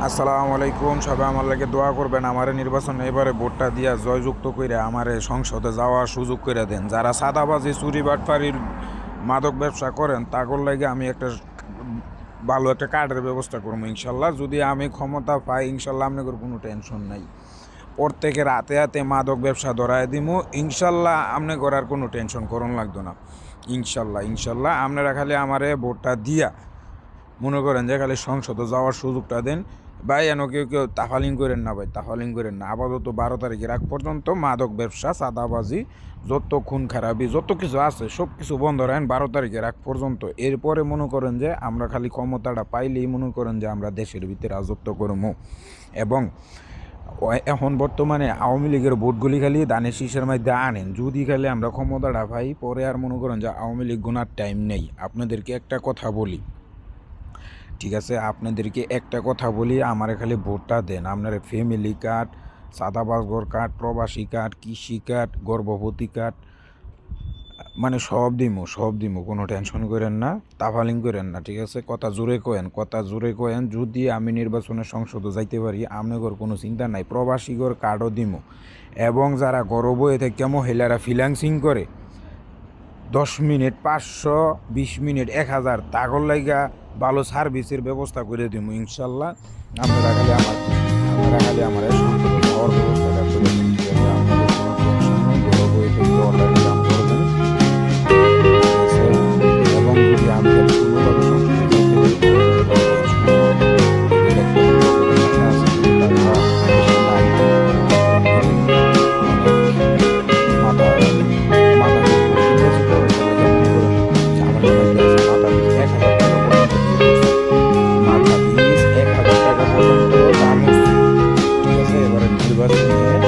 আসসালামু আলাইকুম। সবাই আমার লাগে দোয়া করবেন, আমারে নির্বাচনে এবারে ভোটটা দিয়া জয়যুক্ত করে আমারে সংসদে যাওয়ার সুযোগ করে দেন। যারা সাদাবাজি চুরি বাটপারির মাদক ব্যবসা করেন তাগর লাগে আমি একটা ভালো একটা কার্ডের ব্যবস্থা করবো ইনশাল্লাহ। যদি আমি ক্ষমতা পাই ইনশাল্লাহ আপনাদের কোনো টেনশন নাই। প্রত্যেকের হাতে হাতে মাদক ব্যবসা ধরায় দিমু ইনশাল্লাহ। আপনি করার কোনো টেনশন করন লাগতো না ইনশাল্লাহ। ইনশাল্লাহ আপনারা খালি আমারে ভোটটা দিয়া মনে করেন যে খালি সংসদে যাওয়ার সুযোগটা দেন ভাই। কেউ কেউ তাফালিং করেন না ভাই, তাফালিং করেন না। আপাতত 12 তারিখের আগ পর্যন্ত মাদক ব্যবসা, চাঁদাবাজি, যত খুন খারাপি যত কিছু আছে সব কিছু বন্ধ রাখেন 12 তারিখের আগ পর্যন্ত। এরপরে মনে করেন যে আমরা খালি ক্ষমতাটা পাইলেই মনে করেন যে আমরা দেশের ভিতরে রাজত্ব করবো। এবং এখন বর্তমানে আওয়ামী লীগের ভোটগুলি খালি দানের শীষের মধ্যে আনেন। যদি খালি আমরা ক্ষমতাটা পাই পরে আর মনে করেন যে আওয়ামী লীগ গোনার টাইম নেই। আপনাদেরকে একটা কথা বলি, ঠিক আছে? আপনাদেরকে একটা কথা বলি, আমারে খালি ভোটটা দেন। আপনার ফ্যামিলি কার্ড, সাদাবাজগর কার্ড, প্রবাসী কার্ড, কৃষি কার্ড, গর্ভবতী কার্ড, মানে সব দিমু, কোনো টেনশন করেন না, তাফালিং করেন না, ঠিক আছে? কথা জোরে কয়েন। যদি আমি নির্বাচনের সংসদে যাইতে পারি আপনাদের কোনো চিন্তা নাই, প্রবাসীগর কার্ডও দিমু। এবং যারা গর্ভবতী থেকে মহিলারা ফ্রিল্যান্সিং করে 10 মিনিট 500, 20 মিনিট 1000 তাগর লাইগা ভালো সার্ভিসের ব্যবস্থা করে দিব ইনশাল্লাহ। আপনারা খালি আমার সংসদে যাওয়ার ব্যবস্থাটা করে দিন, ঠিক আছে? আপনাদের কোনো টেনশন নেই, ঘরে বসে থেকে অনলাইনে কাম করবেন, ঠিক আছে? এবং যদি আমি যদি কোনোভাবে সংসদে যাইতে পারি নির্বাচনে